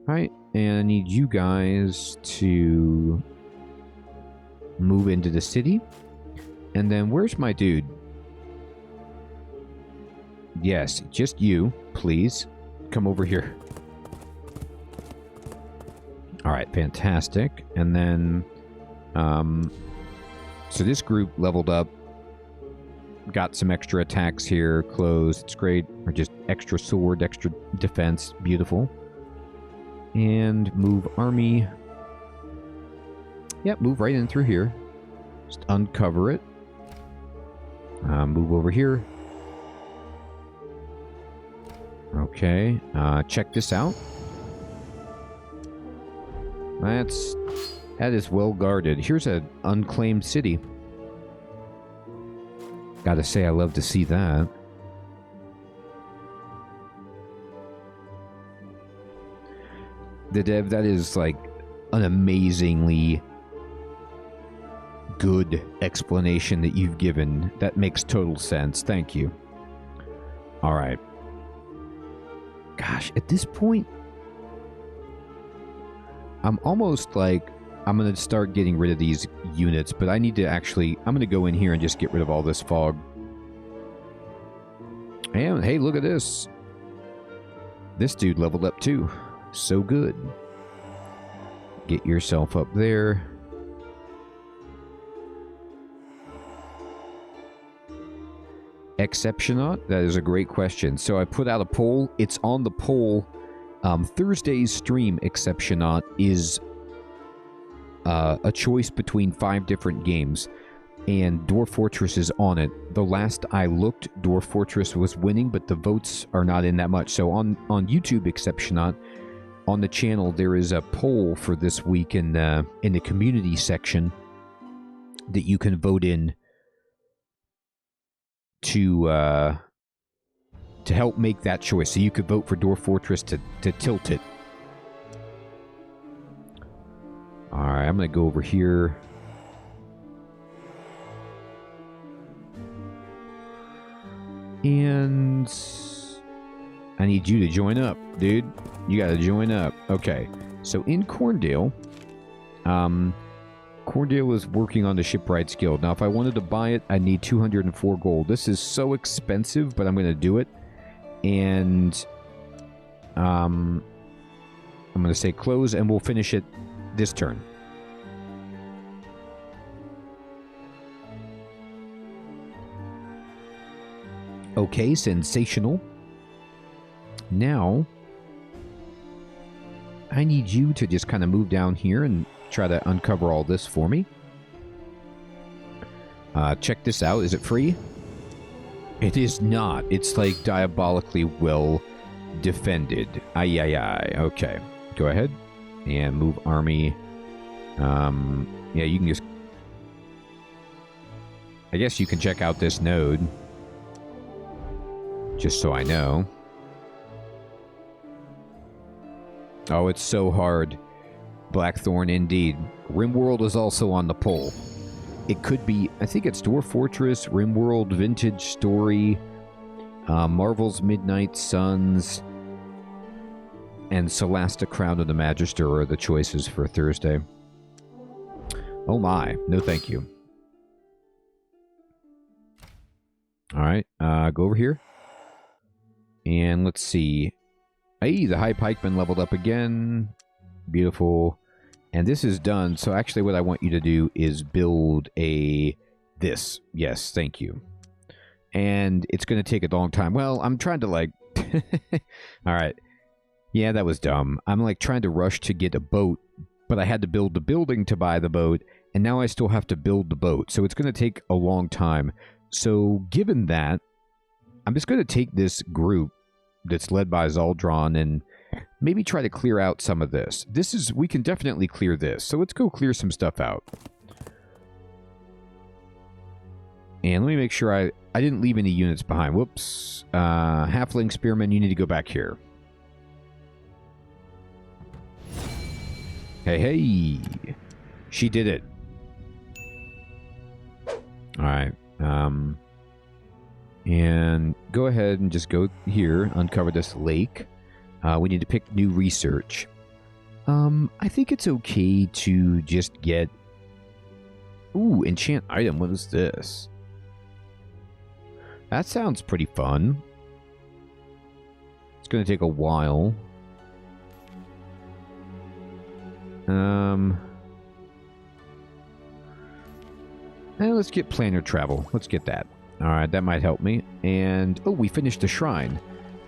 Alright, and I need you guys to move into the city. And then where's my dude? Yes, just you, please. Come over here. Alright, fantastic. And then, so this group leveled up. Got some extra attacks here, closed, it's great. Or just extra sword, extra defense, beautiful. And move army. Yep, move right in through here. Just uncover it. Move over here. Okay, check this out. That is well guarded. Here's an unclaimed city. Gotta say, I love to see that. The dev, that is like an amazingly good explanation that you've given. That makes total sense. Thank you. Alright. Gosh, at this point, I'm almost like I'm going to start getting rid of these units, but I need to actually... I'm going to go in here and just get rid of all this fog. And, hey, look at this. This dude leveled up too. So good. Get yourself up there. Exceptionaut? That is a great question. So I put out a poll. It's on the poll. Thursday's stream, Exceptionaut, is a choice between 5 different games, and Dwarf Fortress is on it. The last I looked, Dwarf Fortress was winning, but the votes are not in that much. So on YouTube, Exceptionaut, on the channel, there is a poll for this week in the community section that you can vote in to help make that choice. So you could vote for Dwarf Fortress to tilt it. Alright, I'm going to go over here. And I need you to join up, dude. You got to join up. Okay, so in Corndale, Corndale is working on the Shipwrights Guild. Now, if I wanted to buy it, I need 204 gold. This is so expensive, but I'm going to do it. And I'm going to say close, and we'll finish it this turn. Okay, sensational. Now, I need you to just kind of move down here and try to uncover all this for me. Check this out. Is it free? It is not. It's like diabolically well defended. Ay, ay, ay. Okay. Go ahead and move army. Yeah, you can just... I guess you can check out this node. Just so I know. Oh, it's so hard. Blackthorn, indeed. RimWorld is also on the poll. It could be, I think it's Dwarf Fortress, RimWorld, Vintage Story, Marvel's Midnight Suns, and Celasta Crown of the Magister are the choices for Thursday. Oh my, no thank you. Alright, go over here. And let's see. Hey, the High Pikeman leveled up again. Beautiful. And this is done. So actually what I want you to do is build this. Yes, thank you. And it's going to take a long time. Well, I'm trying to like... Alright. Yeah, that was dumb. I'm like trying to rush to get a boat, but I had to build the building to buy the boat, and now I still have to build the boat. So it's going to take a long time. So given that, I'm just going to take this group that's led by Zaldron and maybe try to clear out some of this. We can definitely clear this. So let's go clear some stuff out. And let me make sure I didn't leave any units behind. Whoops. Halfling Spearman, you need to go back here. Hey, hey. She did it. Alright. And go ahead and just go here, uncover this lake. We need to pick new research. I think it's okay to just get... Ooh, enchant item. What is this? That sounds pretty fun. It's going to take a while. Let's get planner travel. Let's get that. Alright, that might help me. And, oh, we finished the shrine.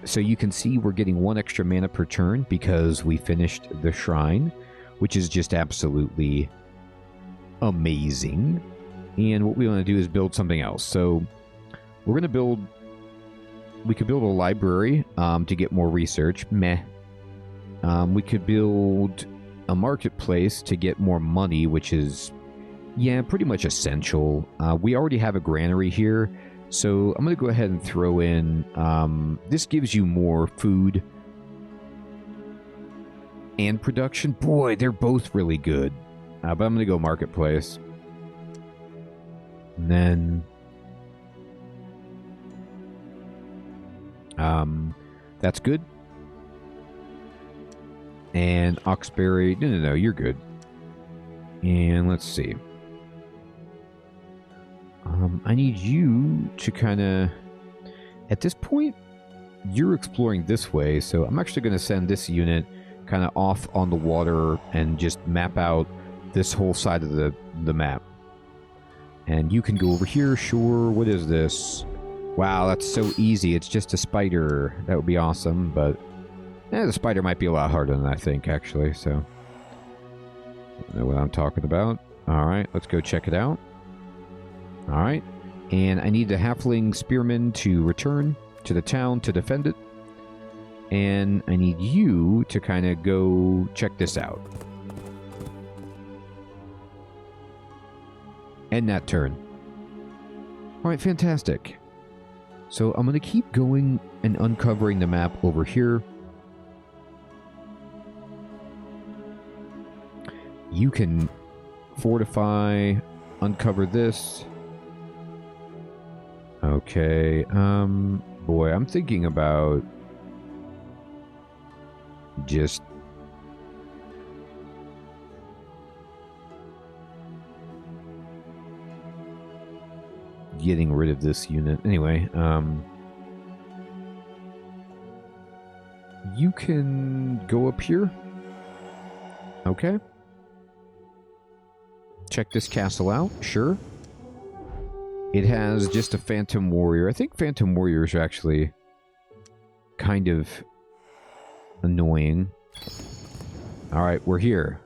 So you can see we're getting 1 extra mana per turn because we finished the shrine, which is just absolutely amazing. And what we want to do is build something else. So we're going to build... We could build a library to get more research. Meh. We could build a marketplace to get more money, which is... Yeah, pretty much essential. We already have a granary here, so I'm going to go ahead and throw in... this gives you more food and production. Boy, they're both really good. But I'm going to go marketplace. And then... that's good. And Oxberry... No, you're good. And let's see. I need you to kind of... At this point, you're exploring this way, so I'm actually going to send this unit kind of off on the water and just map out this whole side of the map. And you can go over here, sure. What is this? Wow, that's so easy. It's just a spider. That would be awesome, but... the spider might be a lot harder than I think, actually, so... I don't know what I'm talking about. Alright, let's go check it out. Alright, and I need the halfling spearman to return to the town to defend it. And I need you to kind of go check this out. End that turn. Alright, fantastic. So I'm going to keep going and uncovering the map over here. You can fortify, uncover this. Okay, boy, I'm thinking about just getting rid of this unit. Anyway, you can go up here. Okay. Check this castle out, sure. It has just a Phantom Warrior. I think Phantom Warriors are actually kind of annoying. Alright, we're here.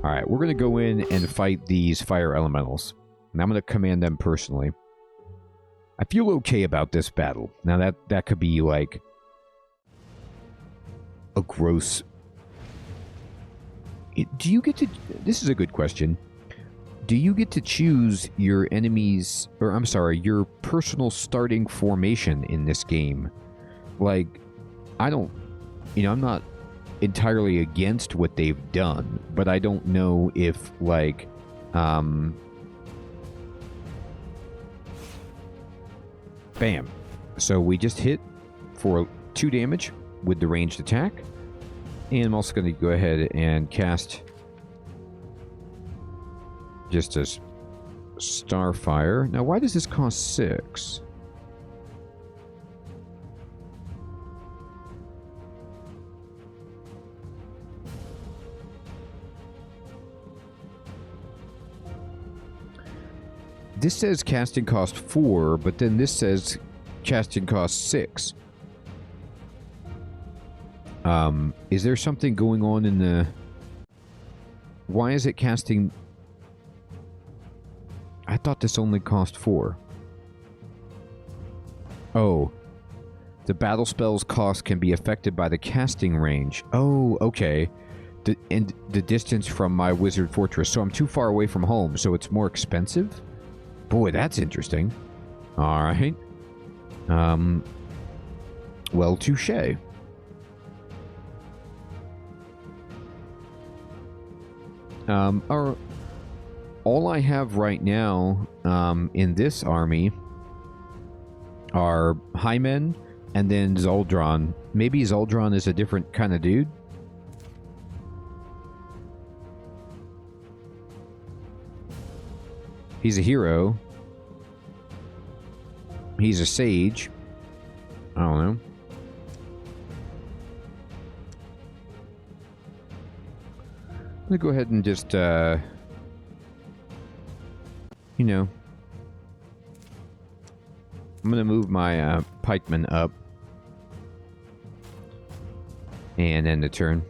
Alright, we're going to go in and fight these fire elementals. And I'm going to command them personally. I feel okay about this battle. Now that could be like a gross... Do you get to... This is a good question. Do you get to choose your enemies... Or, I'm sorry, your personal starting formation in this game? Like, I don't... You know, I'm not entirely against what they've done, but I don't know if, like... Bam. So we just hit for 2 damage with the ranged attack. And I'm also going to go ahead and cast just a Starfire. Now, why does this cost 6? This says casting cost 4, but then this says casting cost 6. Is there something going on in the... Why is it casting... I thought this only cost 4. Oh. The battle spell's cost can be affected by the casting range. Oh, okay. And the distance from my wizard fortress. So I'm too far away from home, so it's more expensive? Boy, that's interesting. Alright. Well, touche. All I have right now in this army are Hymen and then Zoldron. Maybe Zoldron is a different kind of dude. He's a hero. He's a sage. I don't know. I'm going to go ahead and just, you know, I'm going to move my pikemen up. And end the turn.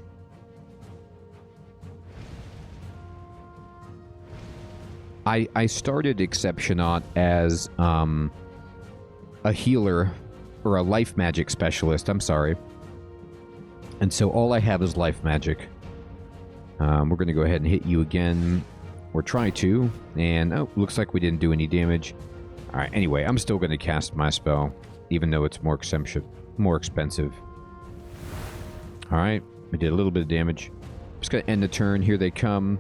I started Exceptionate as a healer, or a life magic specialist, I'm sorry. And so all I have is life magic. We're going to go ahead and hit you again, or try to, and oh, looks like we didn't do any damage. Alright, anyway, I'm still going to cast my spell, even though it's more expensive. Alright, we did a little bit of damage. Just going to end the turn. Here they come.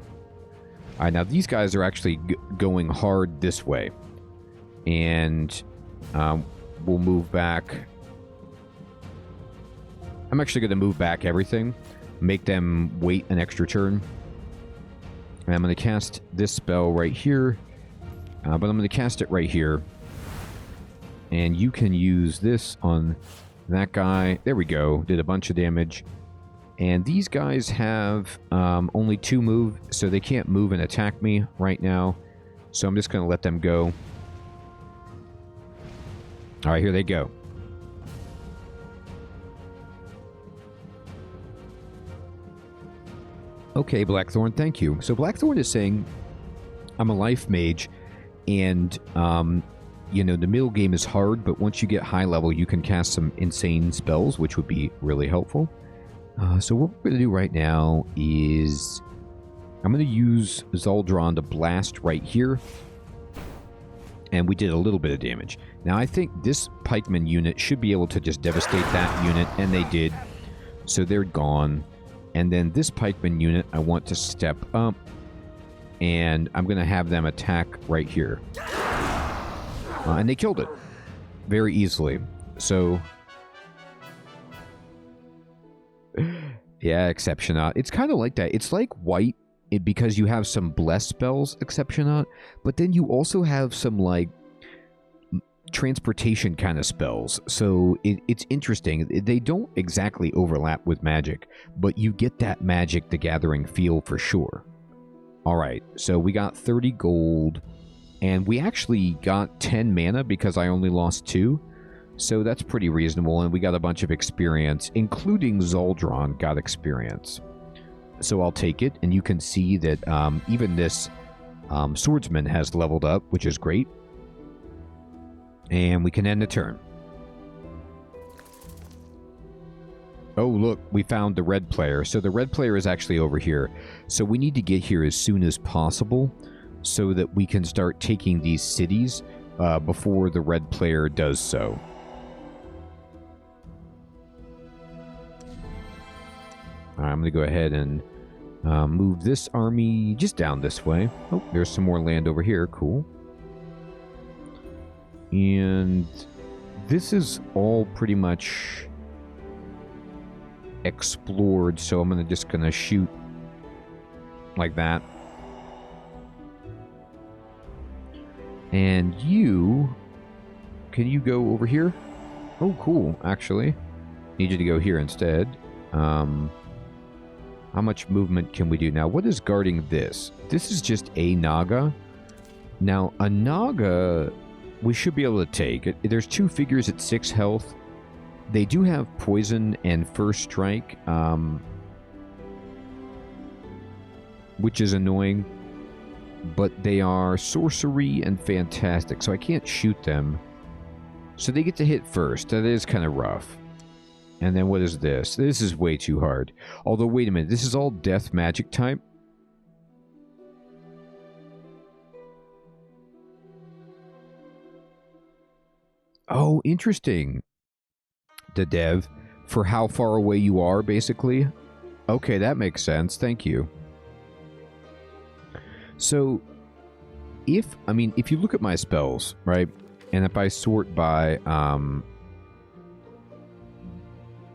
Alright, now these guys are actually going hard this way. And we'll move back. I'm actually going to move back everything. Make them wait an extra turn. And I'm going to cast this spell right here. But I'm going to cast it right here. And you can use this on that guy. There we go. Did a bunch of damage. And these guys have only 2 move, so they can't move and attack me right now. So I'm just going to let them go. Alright, here they go. Okay, Blackthorn, thank you. So Blackthorn is saying, I'm a life mage, and, you know, the middle game is hard, but once you get high level, you can cast some insane spells, which would be really helpful. So what we're going to do right now is I'm going to use Zaldron to blast right here. And we did a little bit of damage. Now I think this pikeman unit should be able to just devastate that unit, and they did. So they're gone. And then this pikeman unit, I want to step up. And I'm going to have them attack right here. And they killed it very easily. So... yeah, Exceptionate. It's kind of like that. It's like white because you have some bless spells, Exceptionate, but then you also have some, like, transportation kind of spells. So it's interesting. They don't exactly overlap with magic, but you get that Magic the Gathering feel for sure. Alright, so we got 30 gold, and we actually got 10 mana because I only lost 2. So that's pretty reasonable, and we got a bunch of experience, including Zaldron got experience. So I'll take it, and you can see that even this swordsman has leveled up, which is great. And we can end the turn. Oh, look, we found the red player. So the red player is actually over here. So we need to get here as soon as possible so that we can start taking these cities before the red player does so. I'm going to go ahead and move this army just down this way. Oh, there's some more land over here. Cool. And this is all pretty much explored, so I'm just going to shoot like that. And you... can you go over here? Oh, cool, actually. Need you to go here instead. How much movement can we do now? What is guarding this? This is just a Naga. Now, a Naga, we should be able to take. There's 2 figures at 6 health. They do have poison and first strike, which is annoying. But they are sorcery and fantastic, so I can't shoot them. So they get to hit first. That is kind of rough. And then what is this? This is way too hard. Although, wait a minute. This is all death magic type. Oh, interesting. The dev. For how far away you are, basically. Okay, that makes sense. Thank you. So, if you look at my spells, right? And if I sort by,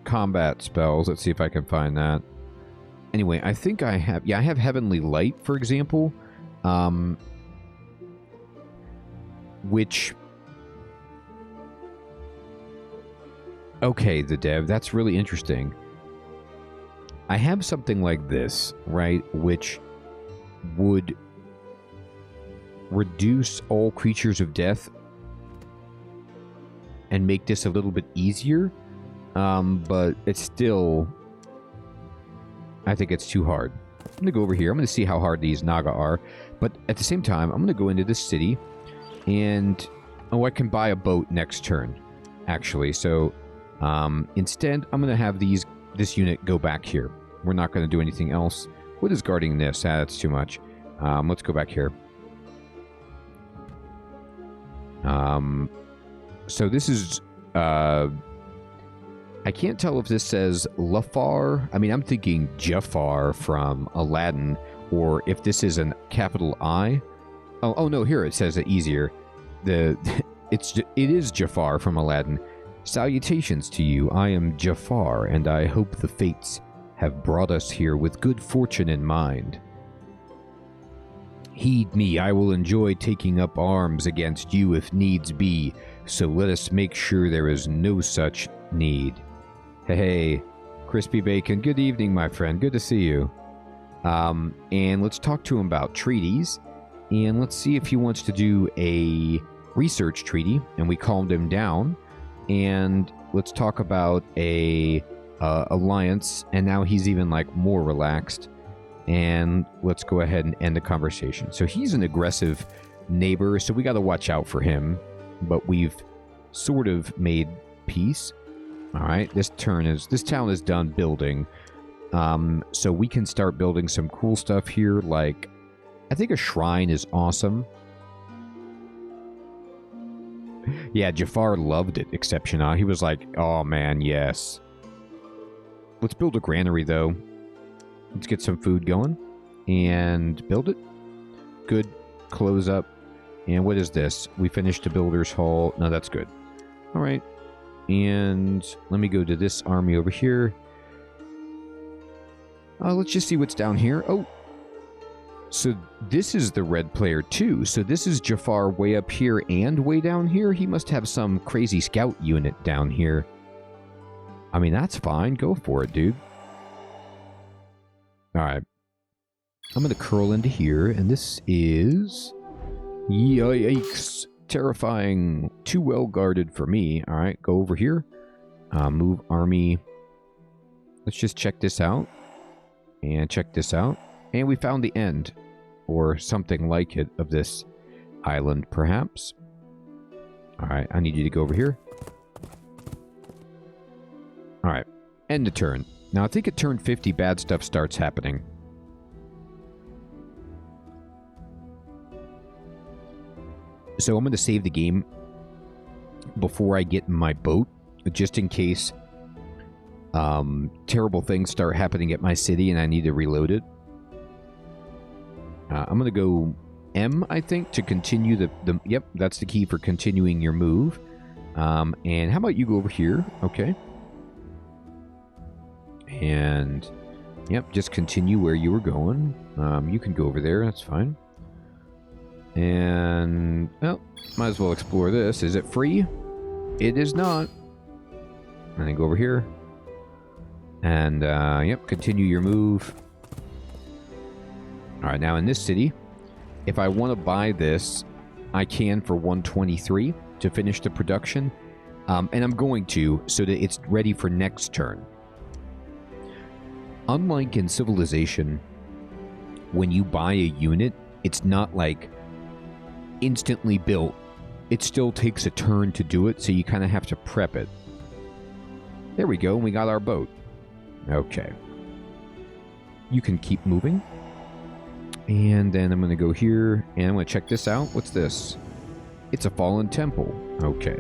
combat spells. Let's see if I can find that. Anyway, I think I have... yeah, I have Heavenly Light, for example. which... Okay, the dev, that's really interesting. I have something like this, right, which would reduce all creatures of death and make this a little bit easier, but it's still... I think it's too hard. I'm going to go over here. I'm going to see how hard these Naga are, but at the same time, I'm going to go into this city, and... Oh, I can buy a boat next turn, actually, so... instead, I'm going to have this unit go back here. We're not going to do anything else. What is guarding this? Ah, that's too much. Let's go back here. So this is... I can't tell if this says Lafar. I mean, I'm thinking Jafar from Aladdin, or if this is a capital I. Oh no, here it says it easier. It is Jafar from Aladdin. Salutations to you. I am Jafar, and I hope the fates have brought us here with good fortune in mind. Heed me, I will enjoy taking up arms against you if needs be, so let us make sure there is no such need. Hey, Crispy Bacon, good evening, my friend. Good to see you. And let's talk to him about treaties, and let's see if he wants to do a research treaty, and we calmed him down. And let's talk about a alliance, and now he's even like more relaxed. And let's go ahead and end the conversation. So he's an aggressive neighbor, so we got to watch out for him. But we've sort of made peace. All right, this town is done building. So we can start building some cool stuff here. Like, I think a shrine is awesome. Yeah, Jafar loved it, Exceptiona. He was like, oh man, yes. Let's build a granary, though. Let's get some food going. And build it. Good. Close up. And what is this? We finished the builder's hall. No, that's good. All right. And let me go to this army over here. Let's just see what's down here. Oh. So this is the red player too. So this is Jafar way up here and way down here. He must have some crazy scout unit down here. I mean, that's fine. Go for it, dude. All right. I'm going to curl into here, and this is... Yikes. Terrifying. Too well guarded for me. All right, go over here. Move army. Let's just check this out. And check this out. And we found the end. Or something like it of this island, perhaps. All right, I need you to go over here. All right, end the turn. Now, I think at turn 50, bad stuff starts happening. So I'm going to save the game before I get in my boat, just in case terrible things start happening at my city and I need to reload it. I'm going to go M, I think, to continue the... Yep, that's the key for continuing your move. And how about you go over here? Okay. And, yep, just continue where you were going. You can go over there, that's fine. And, well, might as well explore this. Is it free? It is not. And then go over here. And, yep, continue your move. Alright, now in this city, if I want to buy this, I can for 123 to finish the production. And I'm going to, so that it's ready for next turn. Unlike in Civilization, when you buy a unit, it's not like instantly built. It still takes a turn to do it, so you kind of have to prep it. There we go, we got our boat. Okay. You can keep moving. And then I'm going to go here, and I'm going to check this out. What's this? It's a fallen temple. Okay.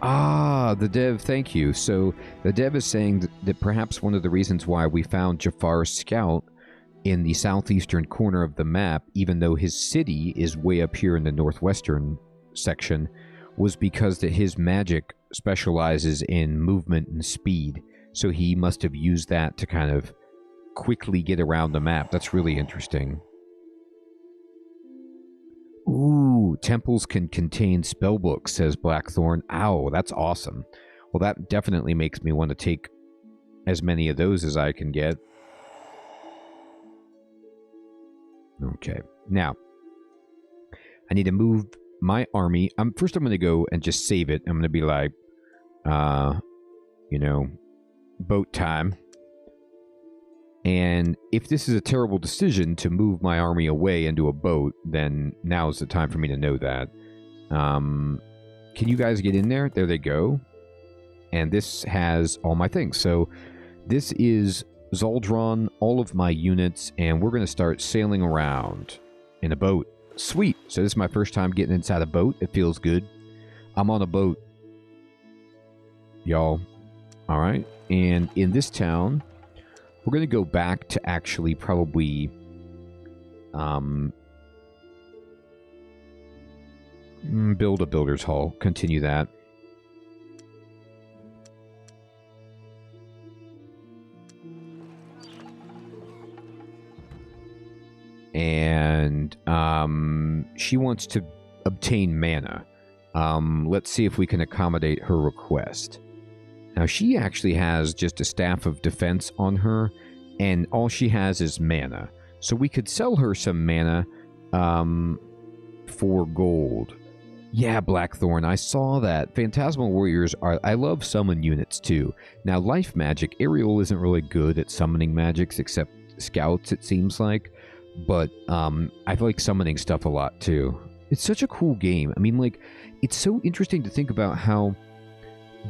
Ah, the dev, thank you. So the dev is saying that perhaps one of the reasons why we found Jafar's scout in the southeastern corner of the map, even though his city is way up here in the northwestern section, was because that his magic specializes in movement and speed. So he must have used that to kind of quickly get around the map. That's really interesting. Ooh, temples can contain spellbooks, says Blackthorn. Ow, that's awesome. Well, that definitely makes me want to take as many of those as I can get. Okay, now I need to move my army. First, I'm going to go and just save it. I'm going to be like, you know, boat time. And if this is a terrible decision to move my army away into a boat, then now's the time for me to know that. Can you guys get in there? There they go. And this has all my things. So this is Zaldron, all of my units, and we're going to start sailing around in a boat. Sweet. So this is my first time getting inside a boat. It feels good. I'm on a boat, y'all. All right. And in this town, we're going to go back to actually probably build a builder's hall. Continue that. And she wants to obtain mana. Let's see if we can accommodate her request. Now, she actually has just a staff of defense on her, and all she has is mana. So we could sell her some mana for gold. Yeah, Blackthorn, I saw that. Phantasmal Warriors are... I love summon units, too. Now, life magic, Ariel isn't really good at summoning magics, except scouts, it seems like. But I like summoning stuff a lot, too. It's such a cool game. I mean, like, it's so interesting to think about how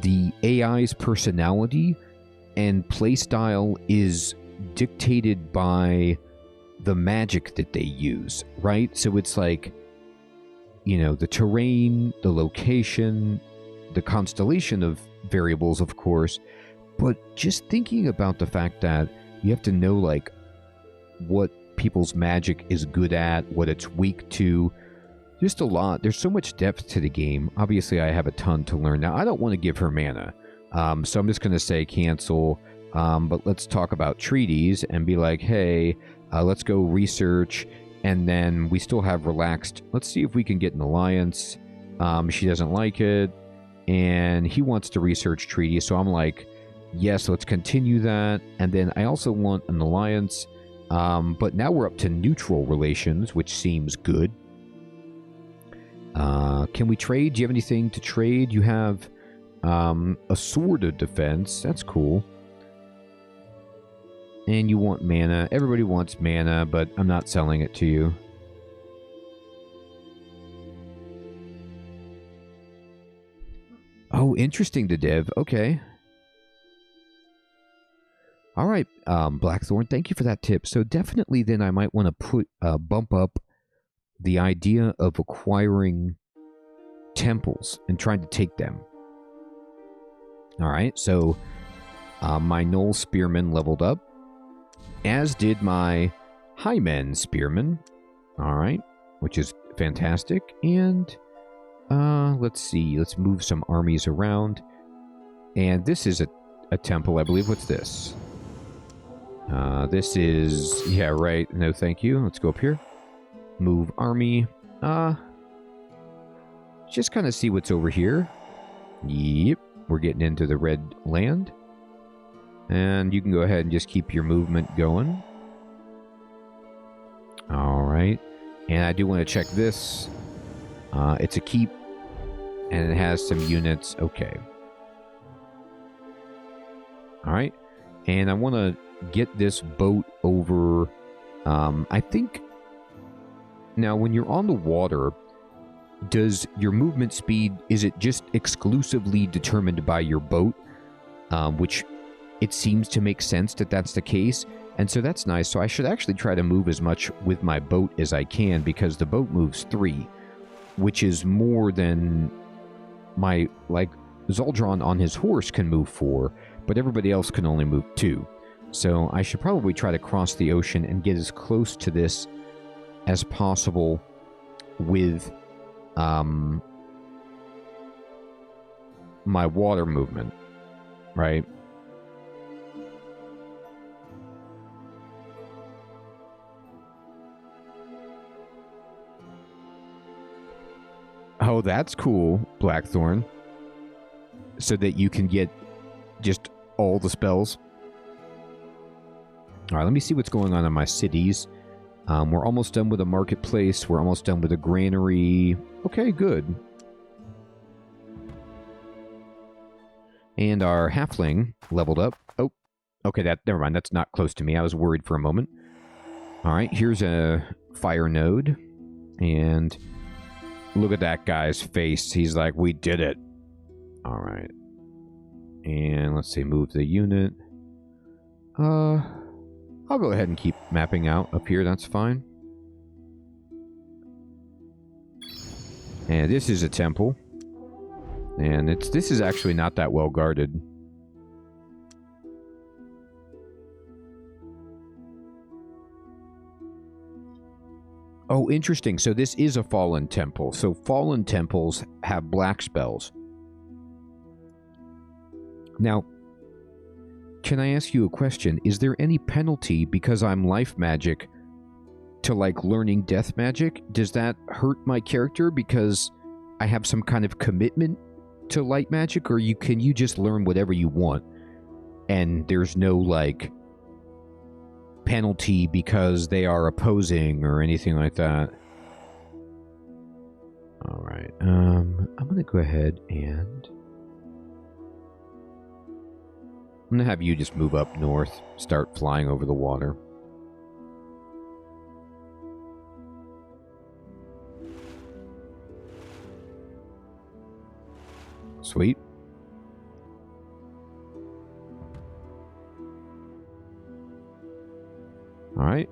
the AI's personality and playstyle is dictated by the magic that they use, right? So it's like, you know, the terrain, the location, the constellation of variables, of course, but just thinking about the fact that you have to know, like, what people's magic is good at, what it's weak to. Just a lot. There's so much depth to the game. Obviously, I have a ton to learn. Now, I don't want to give her mana, so I'm just going to say cancel, but let's talk about treaties and be like, hey, let's go research, and then we still have relaxed. Let's see if we can get an alliance. She doesn't like it, and he wants to research treaties, so I'm like, yes, let's continue that, and then I also want an alliance, but now we're up to neutral relations, which seems good. Can we trade? Do you have anything to trade? You have a sword of defense. That's cool. And you want mana. Everybody wants mana, but I'm not selling it to you. Oh, interesting to Dev. Okay. All right, Blackthorn, thank you for that tip. So definitely then I might want to bump up the idea of acquiring temples and trying to take them. All right, so my Knoll Spearmen leveled up, as did my Highmen Spearmen. All right, which is fantastic. And let's see, let's move some armies around. And this is a temple, I believe. What's this? This is, yeah, right. No, thank you. Let's go up here. Move army. Just kind of see what's over here. Yep, we're getting into the red land. And you can go ahead and just keep your movement going. All right. And I do want to check this. It's a keep, and it has some units. Okay. All right. And I want to get this boat over. I think now when you're on the water, does your movement speed, is it just exclusively determined by your boat? Which it seems to make sense that that's the case. And so that's nice. So I should actually try to move as much with my boat as I can, because the boat moves 3, which is more than my, like, Zaldron on his horse can move 4, but everybody else can only move 2. So I should probably try to cross the ocean and get as close to this as possible with my water movement, right? that's cool, Blackthorn. So that you can get just all the spells. Alright, let me see what's going on in my cities. We're almost done with a marketplace. We're almost done with a granary. Okay, good. And our halfling leveled up. Oh, okay, never mind. That's not close to me. I was worried for a moment. Alright, here's a fire node. And look at that guy's face. He's like, we did it. Alright. And let's see, move the unit. I'll go ahead and keep mapping out up here, that's fine. And this is a temple. And this is actually not that well guarded. Oh, interesting. So this is a fallen temple. So fallen temples have black spells. Now, can I ask you a question? Is there any penalty because I'm life magic to, like, learning death magic? Does that hurt my character because I have some kind of commitment to light magic? Or can you just learn whatever you want and there's no, like, penalty because they are opposing or anything like that? Alright, I'm gonna go ahead and... I'm going to have you just move up north, start flying over the water. Sweet. Alright.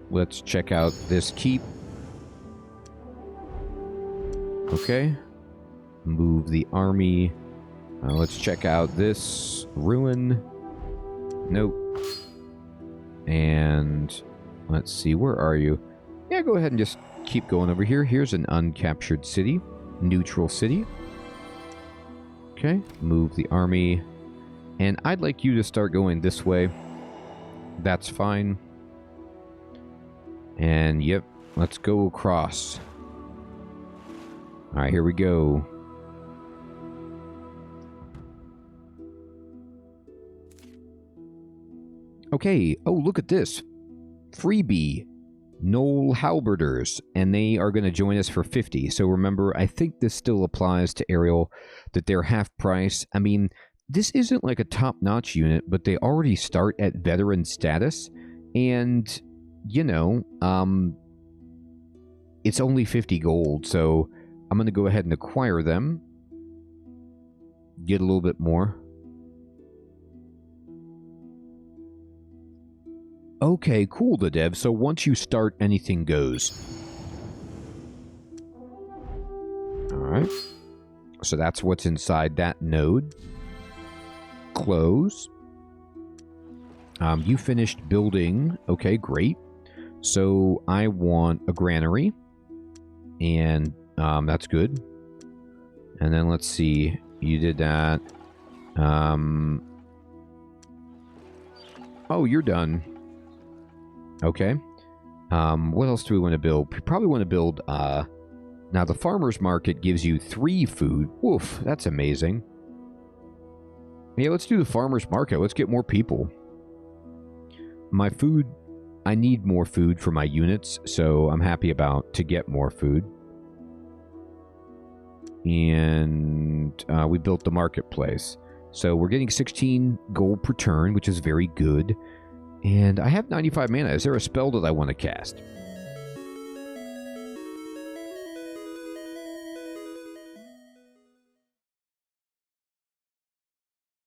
Let's check out this keep. Okay. Move the army. Let's check out this ruin. Nope. And let's see, where are you? Yeah, go ahead and just keep going over here. Here's an uncaptured city. Neutral city. Okay, move the army. And I'd like you to start going this way. That's fine. And yep, let's go across. Alright, here we go. Okay, oh, look at this. Freebie. Knoll Halberders. And they are going to join us for 50. So remember, I think this still applies to Ariel, that they're half price. I mean, this isn't like a top-notch unit, but they already start at veteran status. And, you know, it's only 50 gold. So I'm going to go ahead and acquire them. Get a little bit more. Okay, cool, the dev. So once you start, anything goes. Alright. So that's what's inside that node. Close. You finished building. Okay, great. So I want a granary. And that's good. And then let's see. You did that. Oh, you're done. Okay. What else do we want to build? We probably want to build, now the farmer's market gives you 3 food. Woof, that's amazing. Yeah, let's do the farmer's market. Let's get more people. My food, I need more food for my units, so I'm happy to get more food. And we built the marketplace. So we're getting 16 gold per turn, which is very good. And I have 95 mana. Is there a spell that I want to cast?